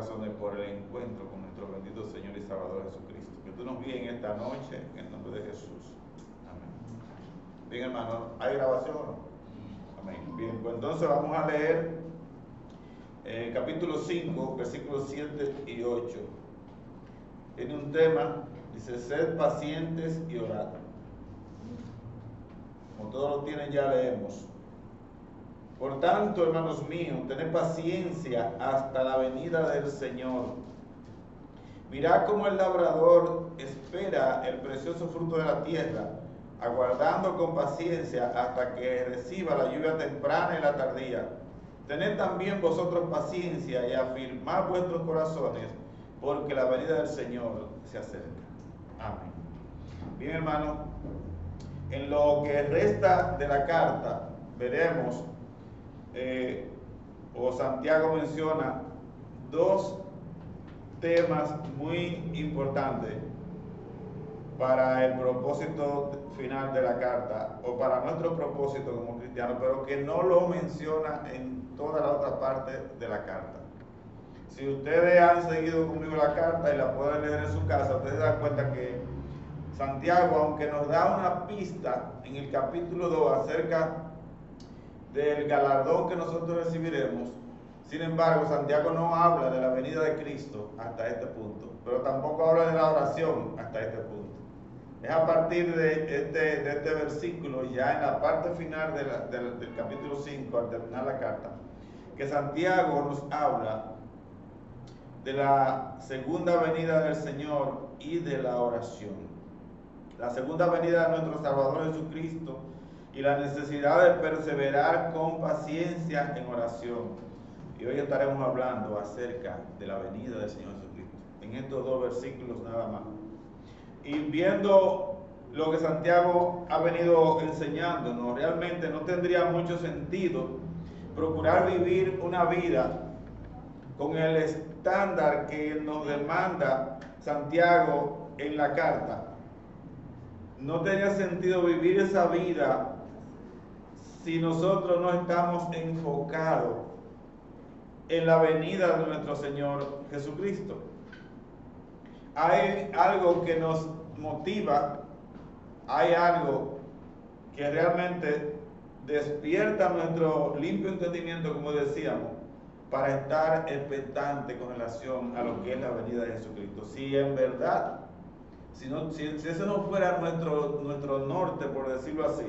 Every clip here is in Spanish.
corazones por el encuentro con nuestro bendito Señor y Salvador Jesucristo. Que tú nos guíes en esta noche, en el nombre de Jesús. Amén. Bien, hermano, ¿hay grabación o no? Amén. Bien, pues entonces vamos a leer capítulo 5, versículos 7 y 8. Tiene un tema, dice, sed pacientes y orad. Como todos lo tienen, ya leemos. Por tanto, hermanos míos, tened paciencia hasta la venida del Señor. Mirad cómo el labrador espera el precioso fruto de la tierra, aguardando con paciencia hasta que reciba la lluvia temprana y la tardía. Tened también vosotros paciencia y afirmad vuestros corazones, porque la venida del Señor se acerca. Amén. Bien, hermano, en lo que resta de la carta, veremos, Santiago menciona dos temas muy importantes para el propósito final de la carta, o para nuestro propósito como cristianos, pero que no lo menciona en toda la otra parte de la carta. Si ustedes han seguido conmigo la carta y la pueden leer en su casa, ustedes se dan cuenta que Santiago, aunque nos da una pista en el capítulo 2 acerca del galardón que nosotros recibiremos, sin embargo, Santiago no habla de la venida de Cristo hasta este punto, pero tampoco habla de la oración hasta este punto. Es a partir de este versículo, ya en la parte final del capítulo 5, al terminar la carta, que Santiago nos habla de la segunda venida del Señor y de la oración. La segunda venida de nuestro Salvador Jesucristo y la necesidad de perseverar con paciencia en oración. Y hoy estaremos hablando acerca de la venida del Señor Jesucristo, en estos dos versículos nada más. Y viendo lo que Santiago ha venido enseñándonos, realmente no tendría mucho sentido procurar vivir una vida con el estándar que nos demanda Santiago en la carta. No tenía sentido vivir esa vida si nosotros no estamos enfocados en la venida de nuestro Señor Jesucristo. Hay algo que nos motiva, hay algo que realmente despierta nuestro limpio entendimiento, como decíamos, para estar expectante con relación a lo que es la venida de Jesucristo. Si en verdad, si ese no fuera nuestro norte, por decirlo así,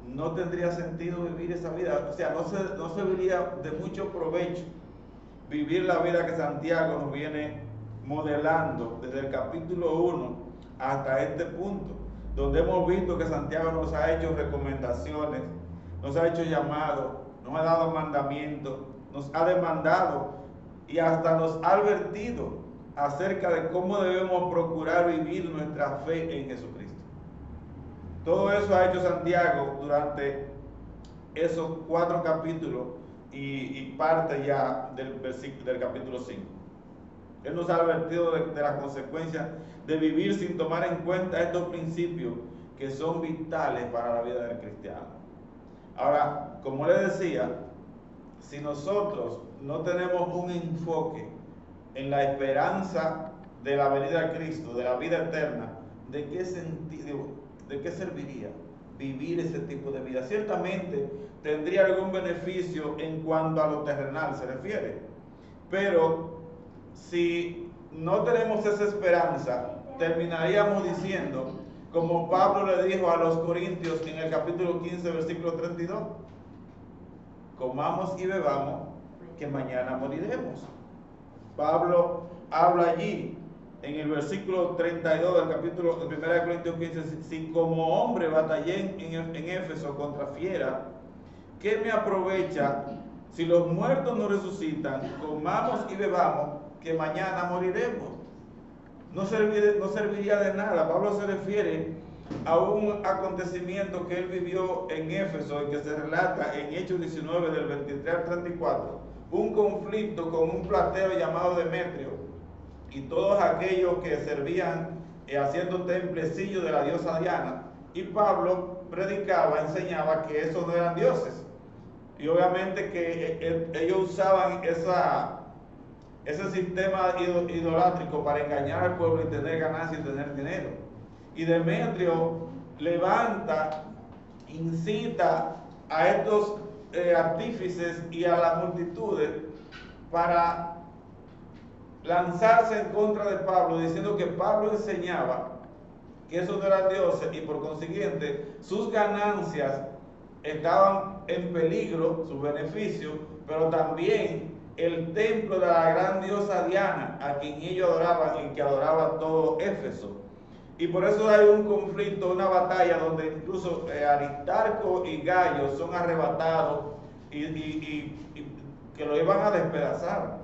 no tendría sentido vivir esa vida. O sea, no serviría de mucho provecho vivir la vida que Santiago nos viene modelando desde el capítulo 1 hasta este punto, donde hemos visto que Santiago nos ha hecho recomendaciones, nos ha hecho llamados, nos ha dado mandamientos, nos ha demandado y hasta nos ha advertido acerca de cómo debemos procurar vivir nuestra fe en Jesucristo. Todo eso ha hecho Santiago durante esos 4 capítulos y parte ya del capítulo 5. Él nos ha advertido de las consecuencias de vivir sin tomar en cuenta estos principios que son vitales para la vida del cristiano. Ahora, como le decía, si nosotros no tenemos un enfoque en la esperanza de la venida de Cristo, de la vida eterna, ¿de qué serviría vivir ese tipo de vida? Ciertamente tendría algún beneficio en cuanto a lo terrenal se refiere, pero si no tenemos esa esperanza, terminaríamos diciendo, como Pablo le dijo a los Corintios en el capítulo 15, versículo 32, comamos y bebamos, que mañana moriremos. Pablo habla allí en el versículo 32 del capítulo de 1 Corintios 15, si como hombre batallé en Éfeso contra fiera, ¿qué me aprovecha si los muertos no resucitan? Comamos y bebamos, que mañana moriremos. No serviría de nada. Pablo se refiere a un acontecimiento que él vivió en Éfeso y que se relata en Hechos 19 del 23 al 34, un conflicto con un platero llamado Demetrio y todos aquellos que servían haciendo templecillos de la diosa Diana, y Pablo predicaba, enseñaba que esos no eran dioses, y obviamente que ellos usaban ese sistema idolátrico para engañar al pueblo y tener ganancia y tener dinero. Y Demetrio levanta, incita a estos artífices y a las multitudes para lanzarse en contra de Pablo, diciendo que Pablo enseñaba que esos no eran dioses y por consiguiente sus ganancias estaban en peligro, sus beneficios, pero también el templo de la gran diosa Diana, a quien ellos adoraban y que adoraba todo Éfeso. Y por eso hay un conflicto, una batalla donde incluso Aristarco y Gayo son arrebatados y que lo iban a despedazar.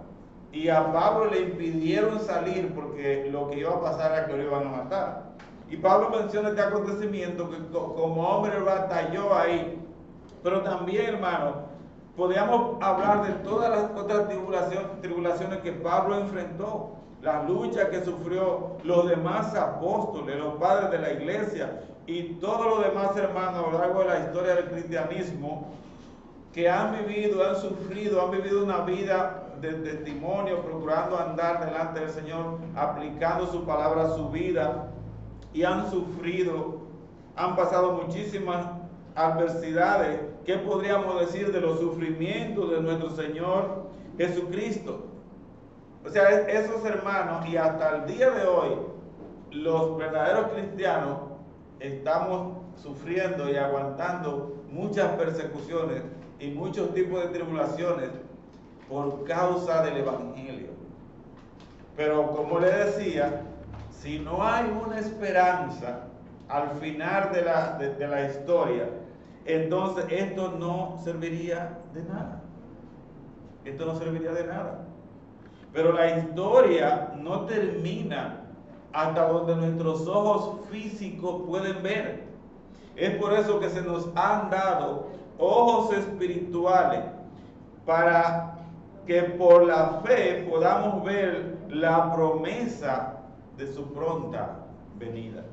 Y a Pablo le impidieron salir porque lo que iba a pasar era que lo iban a matar. Y Pablo menciona este acontecimiento que como hombre batalló ahí. Pero también, hermano, podríamos hablar de todas las otras tribulaciones que Pablo enfrentó. La lucha que sufrió los demás apóstoles, los padres de la iglesia y todos los demás hermanos a lo largo de la historia del cristianismo que han vivido, han sufrido, han vivido una vida de testimonio, procurando andar delante del Señor, aplicando su palabra a su vida, y han sufrido, han pasado muchísimas adversidades. ¿Qué podríamos decir de los sufrimientos de nuestro Señor Jesucristo? O sea, esos hermanos, y hasta el día de hoy, los verdaderos cristianos estamos sufriendo y aguantando muchas persecuciones y muchos tipos de tribulaciones por causa del Evangelio. Pero como le decía, si no hay una esperanza al final de la historia, entonces esto no serviría de nada. Esto no serviría de nada. Pero la historia no termina hasta donde nuestros ojos físicos pueden ver. Es por eso que se nos han dado ojos espirituales para que por la fe podamos ver la promesa de su pronta venida.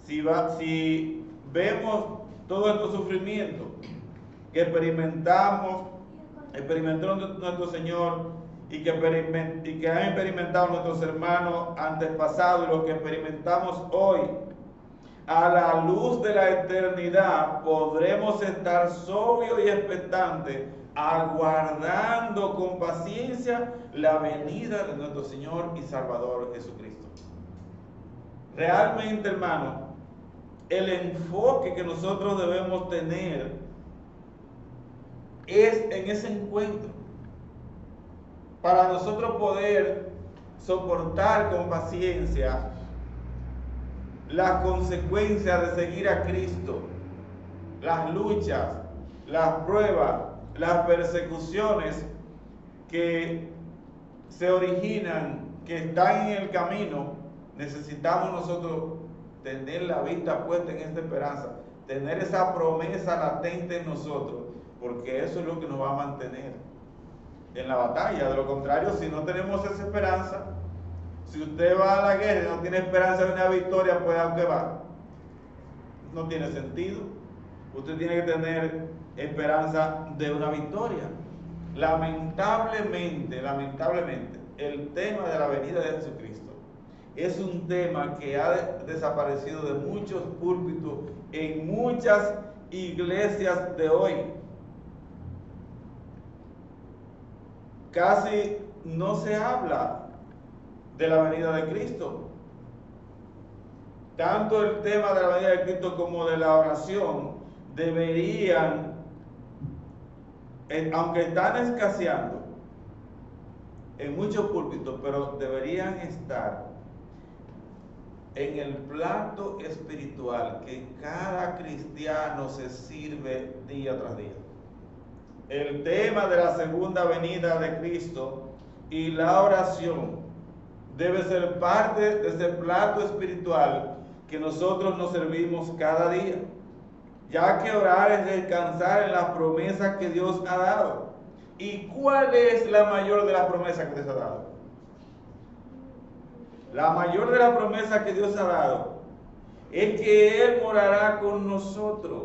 Si vemos todo este sufrimiento que experimentó nuestro Señor y que han experimentado nuestros hermanos antepasados y lo que experimentamos hoy, a la luz de la eternidad podremos estar sobrios y expectantes, aguardando con paciencia la venida de nuestro Señor y Salvador Jesucristo. Realmente, hermano, el enfoque que nosotros debemos tener es en ese encuentro, para nosotros poder soportar con paciencia las consecuencias de seguir a Cristo, las luchas, las pruebas, las persecuciones que se originan, que están en el camino. Necesitamos nosotros tener la vista puesta en esta esperanza, tener esa promesa latente en nosotros, porque eso es lo que nos va a mantener en la batalla. De lo contrario, si no tenemos esa esperanza, si usted va a la guerra y no tiene esperanza de una victoria, pues aunque va, no tiene sentido. Usted tiene que tener esperanza de una victoria. Lamentablemente, el tema de la venida de Jesucristo es un tema que ha desaparecido de muchos púlpitos en muchas iglesias de hoy. Casi no se habla de la venida de Cristo. Tanto el tema de la venida de Cristo como de la oración deberían, aunque están escaseando en muchos púlpitos, pero deberían estar en el plato espiritual que cada cristiano se sirve día tras día. El tema de la segunda venida de Cristo y la oración debe ser parte de ese plato espiritual que nosotros nos servimos cada día, ya que orar es descansar en las promesas que Dios ha dado. ¿Y cuál es la mayor de las promesas que Dios ha dado? La mayor de las promesas que Dios ha dado es que Él morará con nosotros.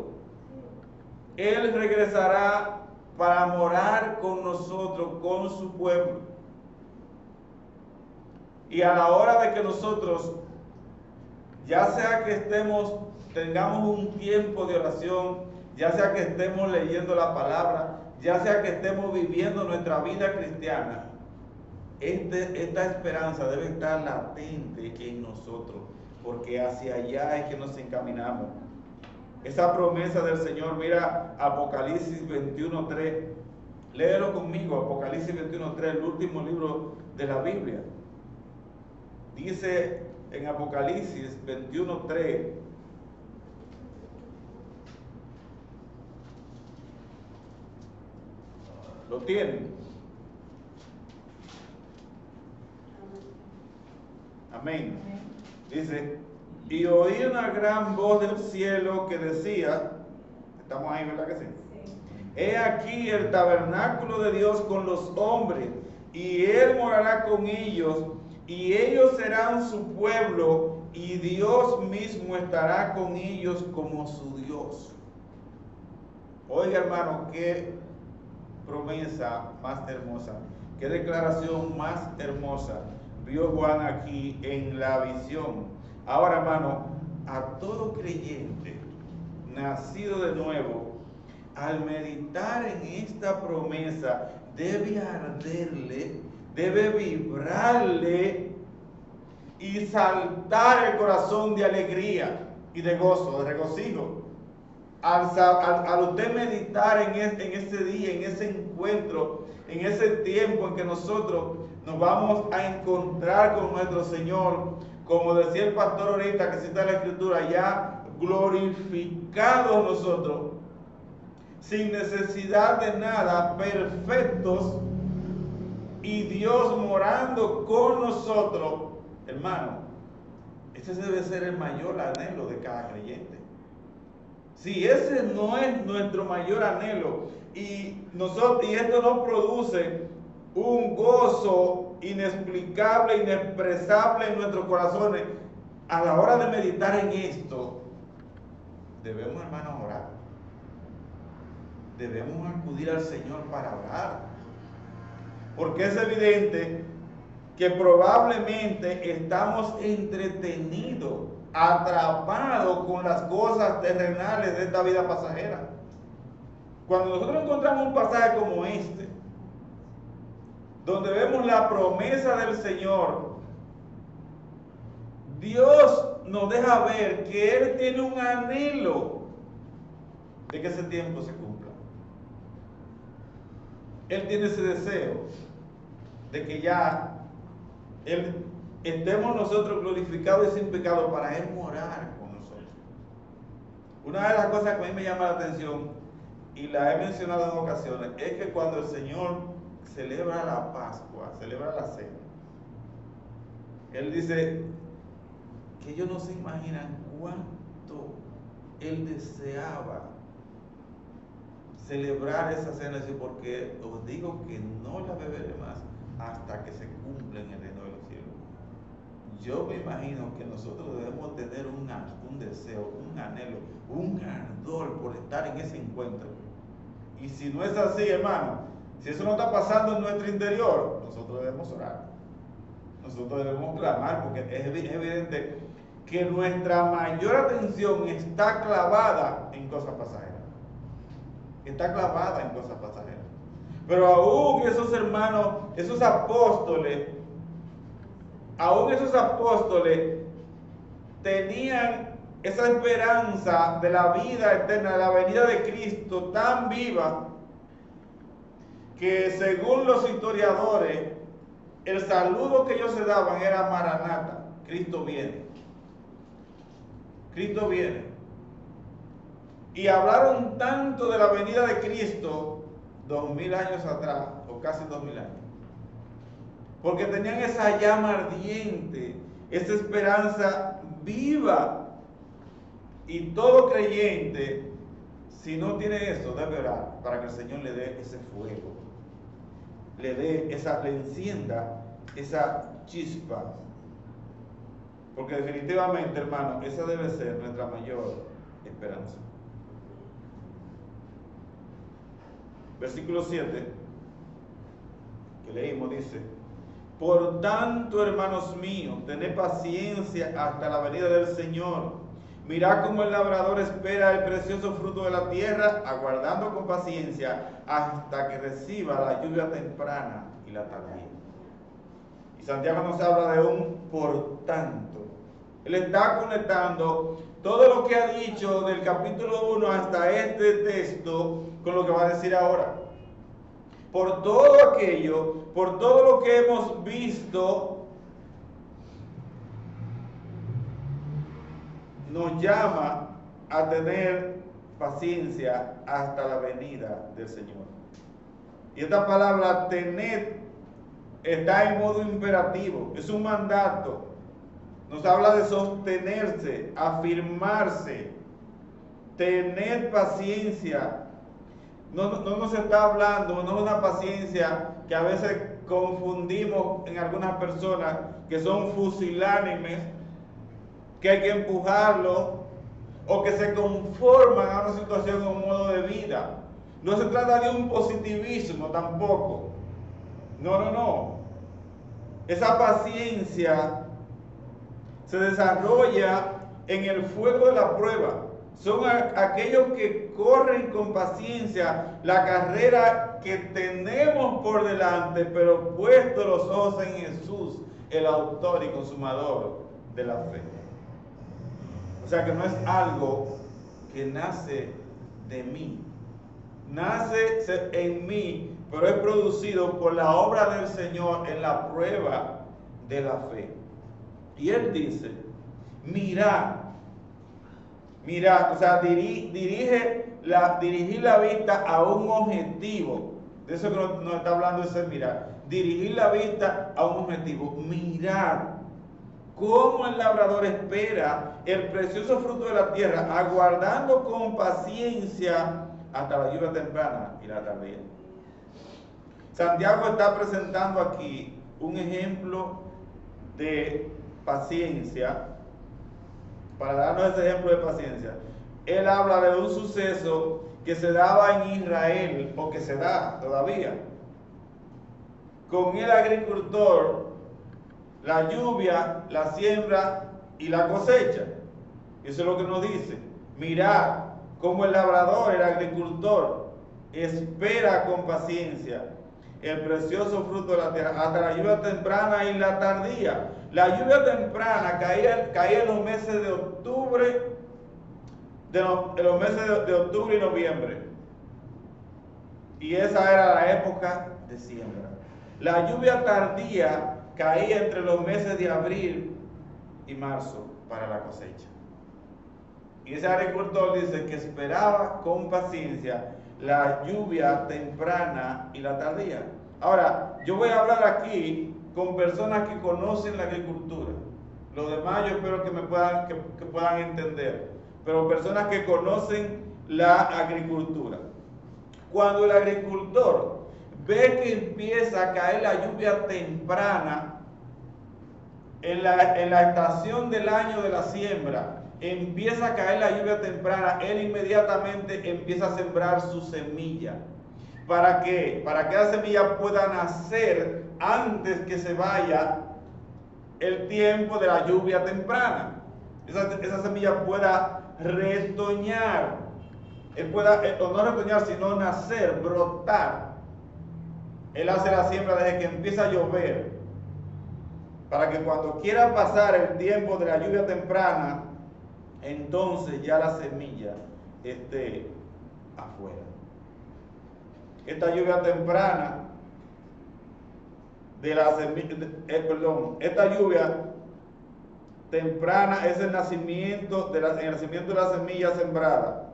Él regresará para morar con nosotros, con su pueblo. Y a la hora de que nosotros, ya sea que tengamos un tiempo de oración, ya sea que estemos leyendo la palabra, ya sea que estemos viviendo nuestra vida cristiana, esta esperanza debe estar latente en nosotros, porque hacia allá es que nos encaminamos. Esa promesa del Señor, mira Apocalipsis 21:3, léelo conmigo, Apocalipsis 21:3, el último libro de la Biblia. Dice en Apocalipsis 21:3, ¿lo tienen? Amén. Dice, y oí una gran voz del cielo que decía, estamos ahí, ¿verdad que sí? He aquí el tabernáculo de Dios con los hombres, y Él morará con ellos, y ellos serán su pueblo, y Dios mismo estará con ellos como su Dios. Oiga, hermano, qué promesa más hermosa, qué declaración más hermosa vio Juan aquí en la visión. Ahora, hermano, a todo creyente nacido de nuevo, al meditar en esta promesa, debe arderle, debe vibrarle y saltar el corazón de alegría y de gozo, de regocijo. Al usted meditar en ese día, en ese encuentro, en ese tiempo en que nosotros nos vamos a encontrar con nuestro Señor, como decía el pastor ahorita que cita la Escritura, ya glorificados nosotros, sin necesidad de nada, perfectos, y Dios morando con nosotros, hermano, ese debe ser el mayor anhelo de cada creyente. Si ese no es nuestro mayor anhelo, y esto nos produce un gozo inexplicable, inexpresable en nuestros corazones, a la hora de meditar en esto, debemos, hermanos, orar. Debemos acudir al Señor para orar. Porque es evidente que probablemente estamos entretenidos, atrapados con las cosas terrenales de esta vida pasajera. Cuando nosotros encontramos un pasaje como este, donde vemos la promesa del Señor, Dios nos deja ver que Él tiene un anhelo de que ese tiempo se cumpla. Él tiene ese deseo de que ya estemos nosotros glorificados y sin pecado para Él morar con nosotros. Una de las cosas que a mí me llama la atención, y la he mencionado en ocasiones, es que cuando el Señor celebra la Pascua, celebra la cena, Él dice que ellos no se imaginan cuánto Él deseaba celebrar esa cena, porque os digo que no la beberé más hasta que se cumpla en el reino de los cielos. Yo me imagino que nosotros debemos tener un deseo, un anhelo, un ardor por estar en ese encuentro. Y si no es así, hermano, si eso no está pasando en nuestro interior, nosotros debemos orar. Nosotros debemos clamar, porque es evidente que nuestra mayor atención está clavada en cosas pasajeras. Está clavada en cosas pasajeras. Pero aún esos hermanos, esos apóstoles tenían esa esperanza de la vida eterna, de la venida de Cristo tan viva, que según los historiadores, el saludo que ellos se daban era Maranata, Cristo viene. Cristo viene. Y hablaron tanto de la venida de Cristo 2000 años atrás, o casi 2000 años, porque tenían esa llama ardiente, esa esperanza viva. Y todo creyente, si no tiene eso, debe orar para que el Señor le dé ese fuego, le encienda esa chispa, porque definitivamente, hermano, esa debe ser nuestra mayor esperanza. versículo 7, que leímos, dice: por tanto, hermanos míos, tened paciencia hasta la venida del Señor. Mirad cómo el labrador espera el precioso fruto de la tierra, aguardando con paciencia hasta que reciba la lluvia temprana y la tardía. Y Santiago nos habla de un por tanto. Él está conectando todo lo que ha dicho del capítulo 1 hasta este texto con lo que va a decir ahora. Por todo aquello, por todo lo que hemos visto, nos llama a tener paciencia hasta la venida del Señor. Y esta palabra tener está en modo imperativo, es un mandato. Nos habla de sostenerse, afirmarse, tener paciencia. No nos está hablando, no es una paciencia que a veces confundimos en algunas personas que son fusilánimes, que hay que empujarlo, o que se conforman a una situación o un modo de vida. No se trata de un positivismo tampoco. No. Esa paciencia se desarrolla en el fuego de la prueba. Son aquellos que corren con paciencia la carrera que tenemos por delante, pero puesto los ojos en Jesús, el autor y consumador de la fe. O sea que no es algo que nace de mí, nace en mí, pero es producido por la obra del Señor en la prueba de la fe. Y Él dice: mirad, o sea, dirigir la vista a un objetivo. De eso que nos está hablando ese mirar. Dirigir la vista a un objetivo. Mirad cómo el labrador espera el precioso fruto de la tierra, aguardando con paciencia hasta la lluvia temprana y la tardía. Santiago está presentando aquí un ejemplo de paciencia. Para darnos ese ejemplo de paciencia, él habla de un suceso que se daba en Israel, o que se da todavía, con el agricultor, la lluvia, la siembra y la cosecha. Eso es lo que nos dice. Mirad cómo el labrador, el agricultor, espera con paciencia el precioso fruto de la tierra hasta la lluvia temprana y la tardía. La lluvia temprana caía en los meses de octubre, en los meses de octubre y noviembre. Y esa era la época de siembra. La lluvia tardía caía entre los meses de abril y marzo para la cosecha. Y ese agricultor dice que esperaba con paciencia la lluvia temprana y la tardía. Ahora, yo voy a hablar aquí con personas que conocen la agricultura. Los demás yo espero que me puedan entender. Pero personas que conocen la agricultura. Cuando el agricultor ve que empieza a caer la lluvia temprana en la estación del año de la siembra, empieza a caer la lluvia temprana, él inmediatamente empieza a sembrar su semilla. ¿Para qué? Para que la semilla pueda nacer antes que se vaya el tiempo de la lluvia temprana. Esa semilla pueda retoñar, o no retoñar, sino nacer, brotar. Él hace la siembra desde que empieza a llover, para que cuando quiera pasar el tiempo de la lluvia temprana, entonces ya la semilla esté afuera. Esta lluvia temprana esta lluvia temprana es el nacimiento de la semilla sembrada.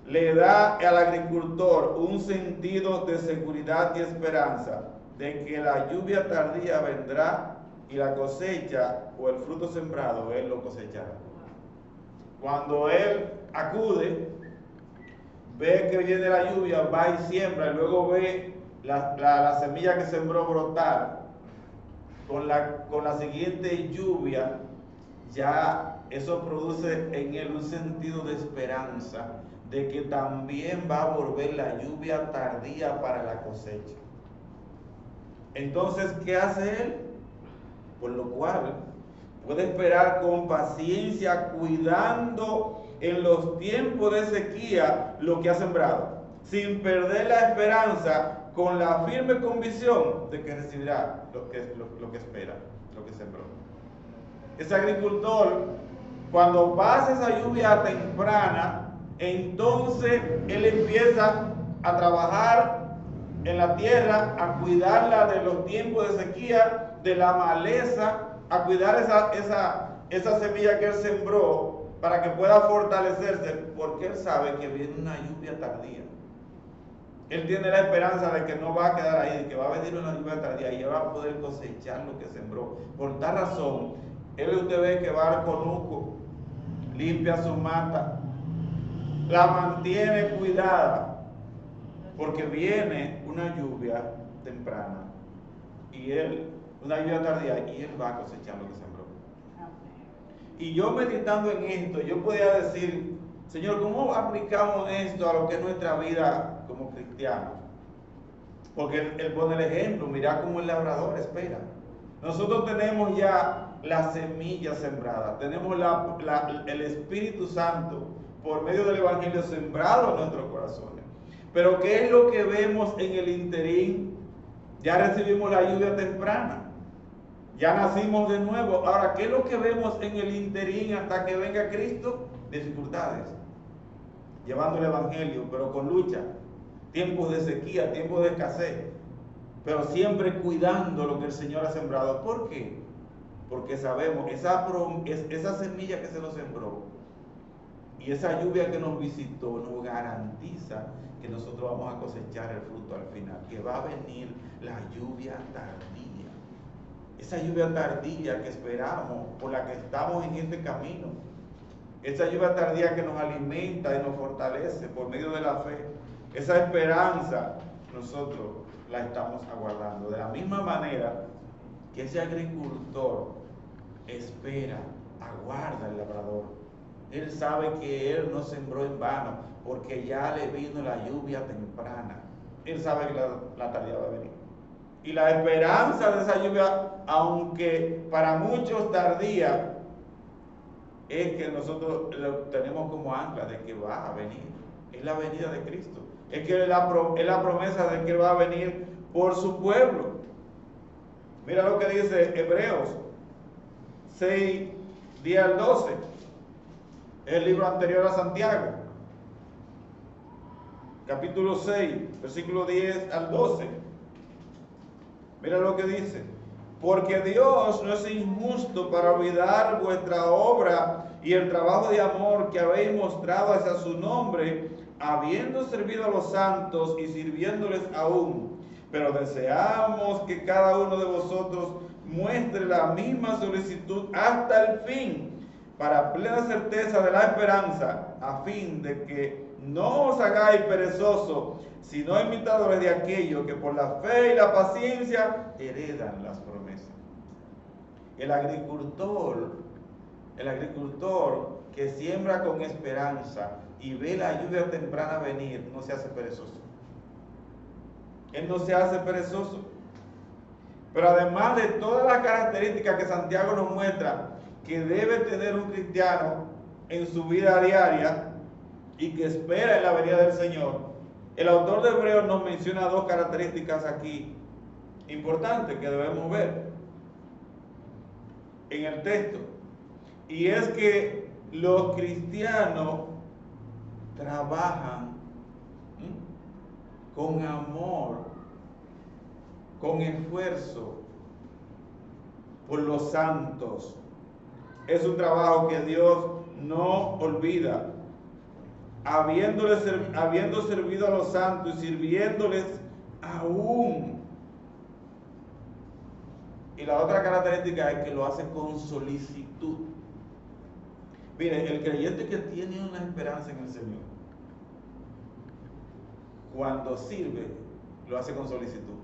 Le da al agricultor un sentido de seguridad y esperanza de que la lluvia tardía vendrá y la cosecha o el fruto sembrado él lo cosechará. Cuando él acude, ve que viene la lluvia, va y siembra, y luego ve la semilla que sembró brotar, con la siguiente lluvia, ya eso produce en él un sentido de esperanza, de que también va a volver la lluvia tardía para la cosecha. Entonces, ¿qué hace él? Por lo cual puede esperar con paciencia, cuidando en los tiempos de sequía lo que ha sembrado, sin perder la esperanza, con la firme convicción de que recibirá lo que espera, lo que sembró. Ese agricultor, cuando pasa esa lluvia temprana, entonces él empieza a trabajar en la tierra, a cuidarla de los tiempos de sequía, de la maleza, a cuidar esa semilla que él sembró para que pueda fortalecerse, porque él sabe que viene una lluvia tardía. Él tiene la esperanza de que no va a quedar ahí, de que va a venir una lluvia tardía y él va a poder cosechar lo que sembró. Por tal razón, usted ve que va al conuco, limpia su mata, la mantiene cuidada, porque viene una lluvia temprana y una lluvia tardía, y él va a cosechar lo que sembró. Y yo meditando en esto, yo podía decir, Señor, ¿cómo aplicamos esto a lo que es nuestra vida como cristianos? Porque él pone el ejemplo, mira cómo el labrador espera. Nosotros tenemos ya la semilla sembrada, tenemos el Espíritu Santo por medio del Evangelio sembrado en nuestros corazones. Pero ¿qué es lo que vemos en el interín? Ya recibimos la lluvia temprana, ya nacimos de nuevo. Ahora, ¿qué es lo que vemos en el interín hasta que venga Cristo? Dificultades, llevando el Evangelio, pero con lucha, tiempos de sequía, tiempos de escasez, pero siempre cuidando lo que el Señor ha sembrado. ¿Por qué? Porque sabemos, esa semilla que se nos sembró y esa lluvia que nos visitó nos garantiza que nosotros vamos a cosechar el fruto al final, que va a venir la lluvia tardía. Esa lluvia tardía que esperamos, por la que estamos en este camino. Esa lluvia tardía que nos alimenta y nos fortalece por medio de la fe. Esa esperanza nosotros la estamos aguardando. De la misma manera que ese agricultor espera, aguarda el labrador. Él sabe que él no sembró en vano, porque ya le vino la lluvia temprana. Él sabe que la tardía va a venir. Y la esperanza de esa lluvia, aunque para muchos tardía, es que nosotros lo tenemos como ancla de que va a venir. Es la venida de Cristo. Es la promesa de que Él va a venir por su pueblo. Mira lo que dice Hebreos 6, 10 al 12. El libro anterior a Santiago. Capítulo 6, versículo 10 al 12. Mira lo que dice. Porque Dios no es injusto para olvidar vuestra obra y el trabajo de amor que habéis mostrado hacia su nombre, habiendo servido a los santos y sirviéndoles aún. Pero deseamos que cada uno de vosotros muestre la misma solicitud hasta el fin, para plena certeza de la esperanza, a fin de que no os hagáis perezosos, sino imitadores de aquellos que por la fe y la paciencia heredan las promesas. El agricultor que siembra con esperanza y ve la lluvia temprana venir, no se hace perezoso. Él no se hace perezoso. Pero además de todas las características que Santiago nos muestra que debe tener un cristiano en su vida diaria y que espera en la venida del Señor, el autor de Hebreos nos menciona dos características aquí importantes que debemos ver en el texto. Y es que los cristianos trabajan con amor, con esfuerzo por los santos. Es un trabajo que Dios no olvida. Habiendo servido a los santos y sirviéndoles aún. Y la otra característica es que lo hace con solicitud. Mire, el creyente que tiene una esperanza en el Señor, cuando sirve, lo hace con solicitud.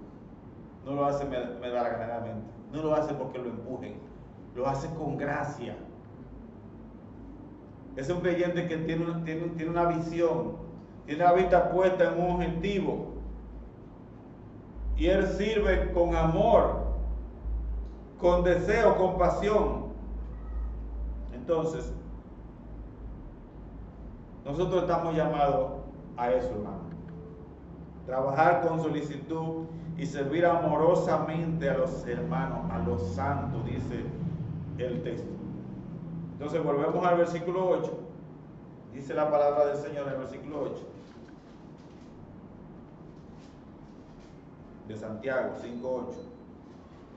No lo hace medalaganamente. No lo hace porque lo empujen. Lo hace con gracia. Es un creyente que tiene una visión, tiene la vista puesta en un objetivo. Y él sirve con amor, con deseo, con pasión. Entonces, nosotros estamos llamados a eso, hermano. Trabajar con solicitud y servir amorosamente a los hermanos, a los santos, dice el texto. Entonces volvemos al versículo 8. Dice la palabra del Señor en el versículo 8 de Santiago 5:8.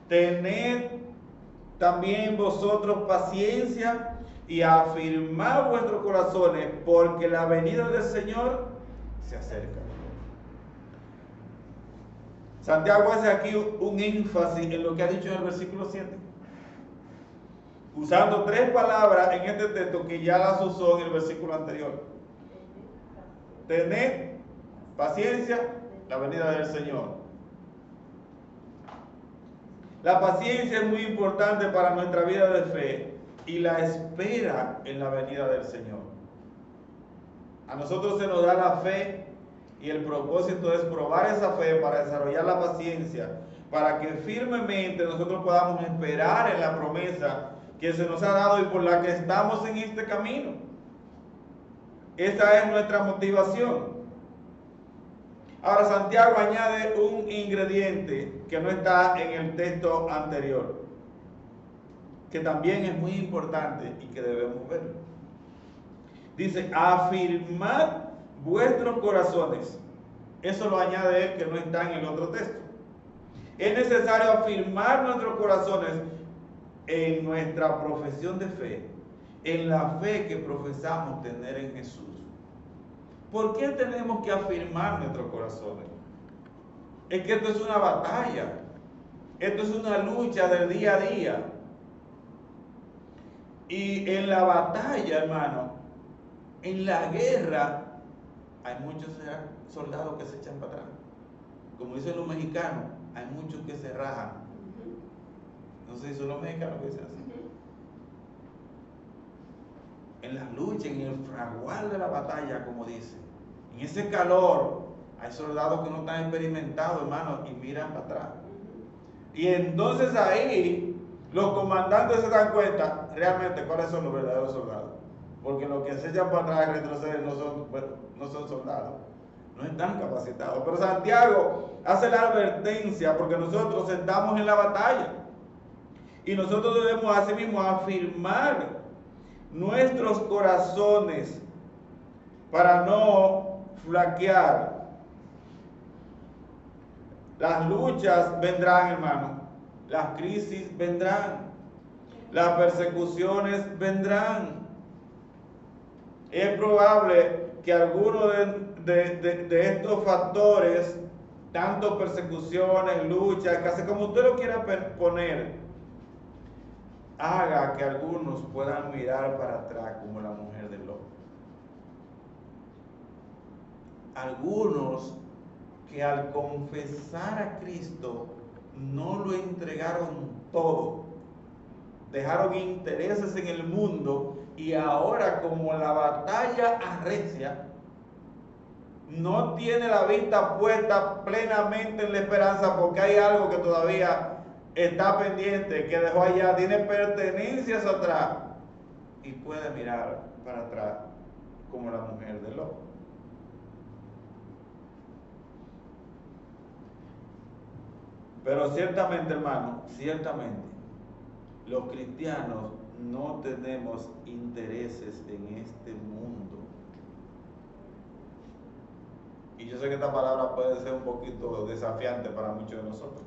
Tened también vosotros paciencia y afirmad vuestros corazones, porque la venida del Señor se acerca. Santiago hace aquí un énfasis en lo que ha dicho en el versículo 7, usando tres palabras en este texto que ya las usó en el versículo anterior. Tened paciencia, la venida del Señor. La paciencia es muy importante para nuestra vida de fe y la espera en la venida del Señor. A nosotros se nos da la fe y el propósito es probar esa fe para desarrollar la paciencia, para que firmemente nosotros podamos esperar en la promesa que se nos ha dado y por la que estamos en este camino. Esa es nuestra motivación. Ahora Santiago añade un ingrediente que no está en el texto anterior, que también es muy importante y que debemos ver. Dice, afirmad vuestros corazones. Eso lo añade él, que no está en el otro texto. Es necesario afirmar nuestros corazones en nuestra profesión de fe, en la fe que profesamos tener en Jesús. ¿Por qué tenemos que afirmar nuestros corazones? Es que esto es una batalla, esto es una lucha del día a día. Y en la batalla, hermano, en la guerra, hay muchos soldados que se echan para atrás. Como dicen los mexicanos, hay muchos que se rajan. No sé si son los mexicanos que dicen así. En la lucha, en el fraguar de la batalla, como dice, en ese calor, hay soldados que no están experimentados, hermano, y miran para atrás. Y entonces ahí, los comandantes se dan cuenta realmente cuáles son los verdaderos soldados. Porque los que se echan para atrás y retroceden no son soldados, no están capacitados. Pero Santiago hace la advertencia porque nosotros estamos en la batalla. Y nosotros debemos asimismo afirmar nuestros corazones para no flaquear. Las luchas vendrán, hermano. Las crisis vendrán. Las persecuciones vendrán. Es probable que alguno de estos factores, tanto persecuciones, luchas, casi como usted lo quiera poner, haga que algunos puedan mirar para atrás como la mujer de Lot. Algunos que al confesar a Cristo no lo entregaron todo, dejaron intereses en el mundo y ahora como la batalla arrecia, no tiene la vista puesta plenamente en la esperanza porque hay algo que todavía está pendiente, que dejó allá, tiene pertenencias atrás y puede mirar para atrás como la mujer de Lot. Pero ciertamente, hermano, ciertamente, los cristianos no tenemos intereses en este mundo. Y yo sé que esta palabra puede ser un poquito desafiante para muchos de nosotros.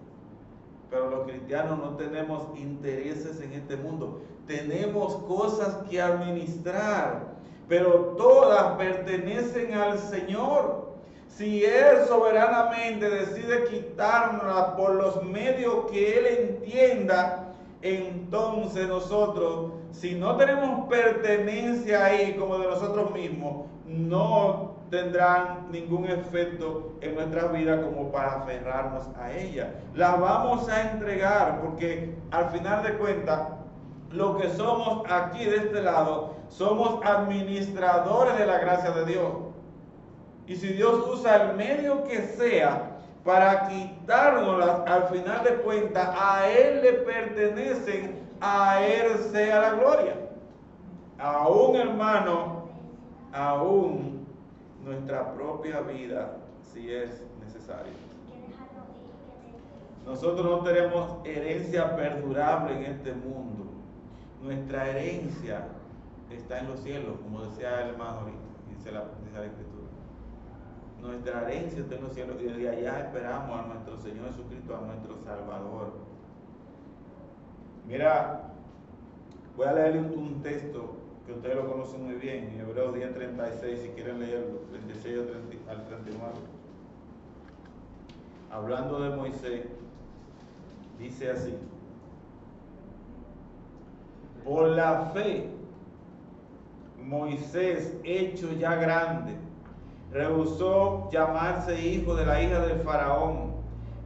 Pero los cristianos no tenemos intereses en este mundo. Tenemos cosas que administrar, pero todas pertenecen al Señor. Si Él soberanamente decide quitárnoslas por los medios que Él entienda, entonces nosotros, si no tenemos pertenencia ahí como de nosotros mismos, no tendrán ningún efecto en nuestras vidas como para aferrarnos a ella. La vamos a entregar porque al final de cuentas lo que somos aquí de este lado, somos administradores de la gracia de Dios. Y si Dios usa el medio que sea para quitárnoslas, al final de cuentas, a Él le pertenecen, a Él sea la gloria. Aún, hermano, aún nuestra propia vida, si es necesario. Nosotros no tenemos herencia perdurable en este mundo. Nuestra herencia está en los cielos, como decía el hermano ahorita, dice la Escritura. Nuestra herencia está en los cielos y desde allá esperamos a nuestro Señor Jesucristo, a nuestro Salvador. Mira, voy a leer un texto que ustedes lo conocen muy bien, en Hebreos 10:36, si quieren leerlo, 26 al 39. Hablando de Moisés, dice así: por la fe, Moisés, hecho ya grande, rehusó llamarse hijo de la hija del faraón,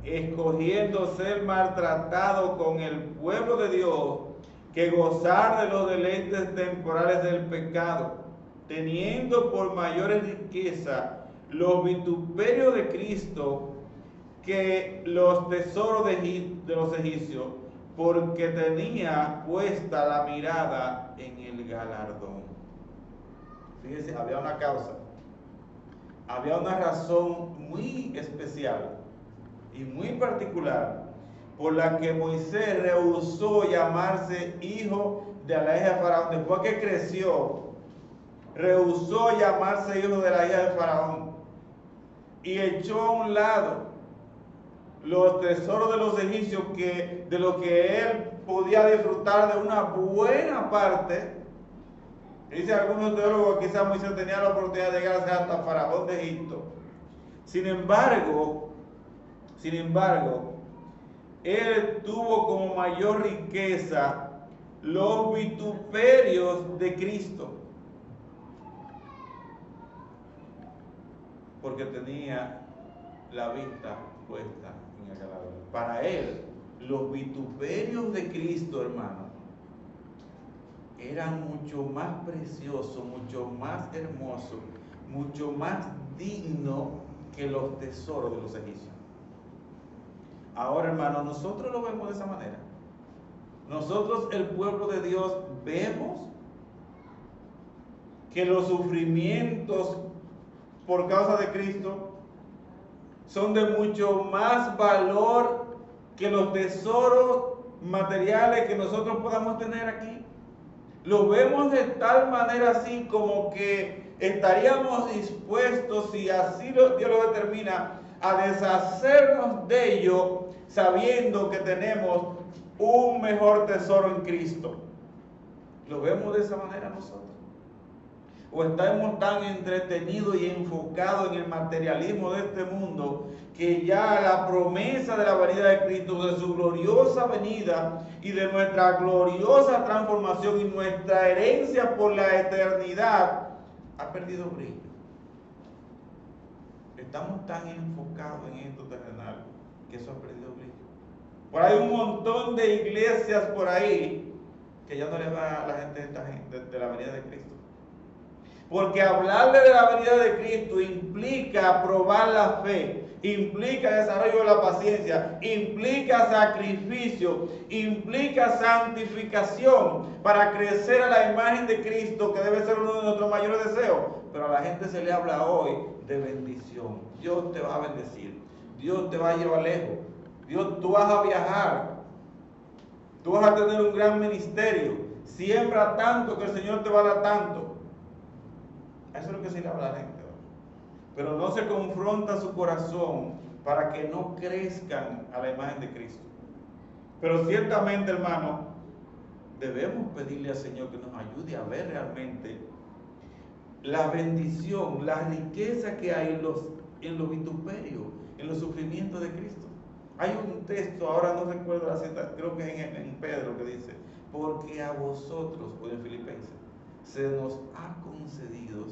escogiendo ser maltratado con el pueblo de Dios que gozar de los deleites temporales del pecado, teniendo por mayores riquezas los vituperios de Cristo que los tesoros de los egipcios, porque tenía puesta la mirada en el galardón. Fíjense, había una causa, había una razón muy especial y muy particular por la que Moisés rehusó llamarse hijo de la hija de Faraón. Después que creció, rehusó llamarse hijo de la hija de Faraón y echó a un lado los tesoros de los egipcios, de lo que él podía disfrutar de una buena parte. Dice algunos teólogos que quizás Moisés tenía la oportunidad de llegar a ser hasta faraón de Egipto. Sin embargo, él tuvo como mayor riqueza los vituperios de Cristo, porque tenía la vista puesta en el galardón. Para él, los vituperios de Cristo, hermano, eran mucho más preciosos, mucho más hermosos, mucho más dignos que los tesoros de los egipcios. Ahora, hermano, nosotros lo vemos de esa manera. Nosotros, el pueblo de Dios, vemos que los sufrimientos por causa de Cristo son de mucho más valor que los tesoros materiales que nosotros podamos tener aquí. Lo vemos de tal manera así como que estaríamos dispuestos, si así Dios lo determina, a deshacernos de ello, sabiendo que tenemos un mejor tesoro en Cristo. ¿Lo vemos de esa manera nosotros? ¿O estamos tan entretenidos y enfocados en el materialismo de este mundo que ya la promesa de la venida de Cristo, de su gloriosa venida y de nuestra gloriosa transformación y nuestra herencia por la eternidad ha perdido brillo? Estamos tan enfocados en esto terrenal que eso ha perdido brillo. Por ahí un montón de iglesias por ahí que ya no le va a la gente de la venida de Cristo. Porque hablarle de la venida de Cristo implica probar la fe, implica desarrollo de la paciencia, implica sacrificio, implica santificación para crecer a la imagen de Cristo, que debe ser uno de nuestros mayores deseos. Pero a la gente se le habla hoy de bendición. Dios te va a bendecir, Dios te va a llevar lejos, tú vas a viajar, tú vas a tener un gran ministerio, siembra tanto que el Señor te va a dar tanto. Eso es lo que se le habla a la gente. Pero no se confronta su corazón para que no crezcan a la imagen de Cristo. Pero ciertamente, hermano, debemos pedirle al Señor que nos ayude a ver realmente la bendición, la riqueza que hay en los vituperios, en los sufrimientos de Cristo. Hay un texto, ahora no recuerdo la cita, creo que es en Pedro, que dice: porque a vosotros, o en Filipenses, se nos ha concedido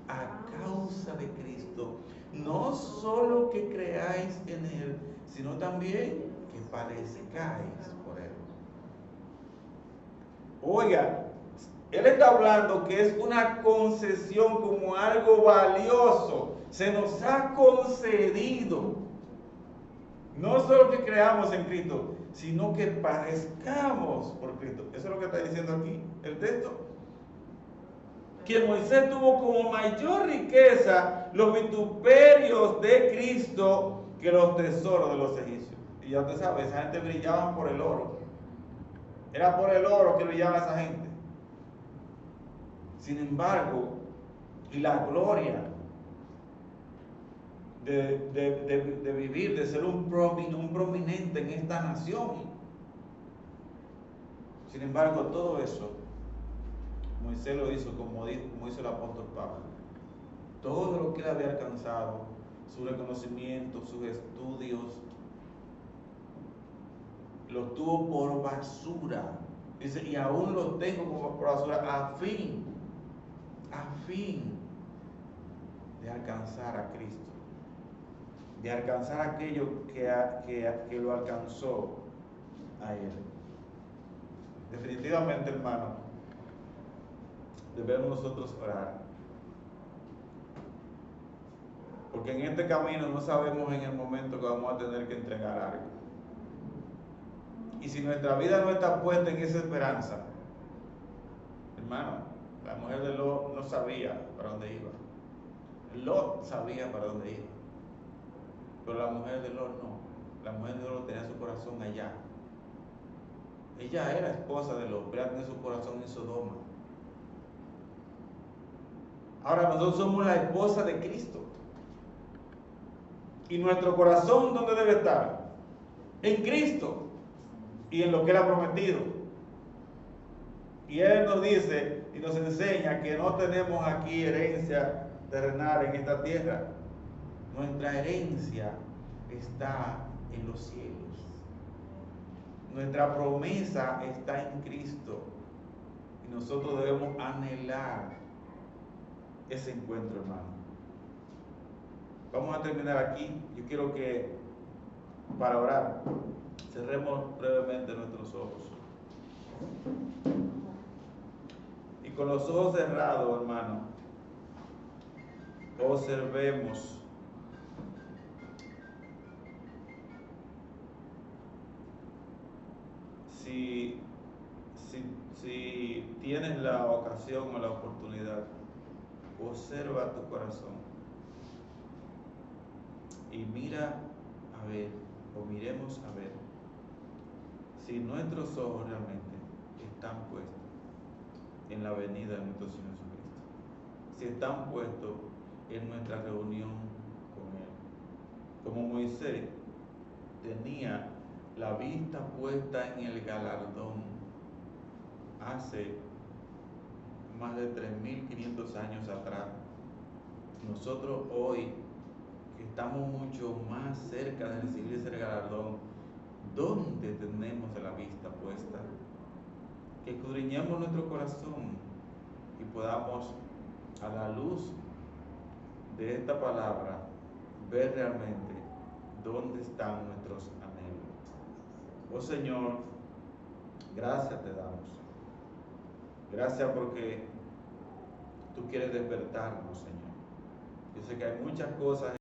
a causa de Cristo, no solo que creáis en Él, sino también que padezcáis por Él. Oiga, él está hablando que es una concesión como algo valioso. Se nos ha concedido. No solo que creamos en Cristo, sino que parezcamos por Cristo. Eso es lo que está diciendo aquí el texto. Que Moisés tuvo como mayor riqueza los vituperios de Cristo que los tesoros de los egipcios. Y ya usted sabe, esa gente brillaba por el oro. Era por el oro que brillaba esa gente. Sin embargo, y la gloria de vivir, de ser un prominente en esta nación. Sin embargo, todo eso, Moisés lo hizo como hizo el apóstol Pablo. Todo lo que él había alcanzado, su reconocimiento, sus estudios, lo tuvo por basura. Dice, y aún lo tengo como por basura a fin de alcanzar a Cristo, de alcanzar aquello que lo alcanzó a Él. Definitivamente, hermano, debemos nosotros orar, porque en este camino no sabemos en el momento que vamos a tener que entregar algo. Y si nuestra vida no está puesta en esa esperanza, hermano, la mujer de Lot no sabía para dónde iba. Lot sabía para dónde iba, pero la mujer de Lot no. La mujer de Lot tenía su corazón allá. Ella era esposa de Lot, pero tenía su corazón en Sodoma. Ahora nosotros somos la esposa de Cristo. ¿Y nuestro corazón dónde debe estar? En Cristo y en lo que Él ha prometido. Y Él nos dice y nos enseña que no tenemos aquí herencia terrenal en esta tierra. Nuestra herencia está en los cielos. Nuestra promesa está en Cristo. Y nosotros debemos anhelar ese encuentro, hermano. Vamos a terminar aquí. Yo quiero que, para orar, cerremos brevemente nuestros ojos. Y con los ojos cerrados, hermano, observemos si tienes la ocasión o la oportunidad, observa tu corazón y mira a ver, o miremos a ver, si nuestros ojos realmente están puestos en la venida de nuestro Señor Jesucristo, si están puestos en nuestra reunión con Él. Como Moisés tenía la vista puesta en el galardón hace más de 3.500 años atrás, nosotros hoy, que estamos mucho más cerca de recibir ese galardón, ¿dónde tenemos la vista puesta? Que escudriñemos nuestro corazón y podamos, a la luz de esta palabra, ver realmente dónde están nuestros anhelos. Oh Señor, gracias te damos. Gracias porque tú quieres despertarnos, Señor. Yo sé que hay muchas cosas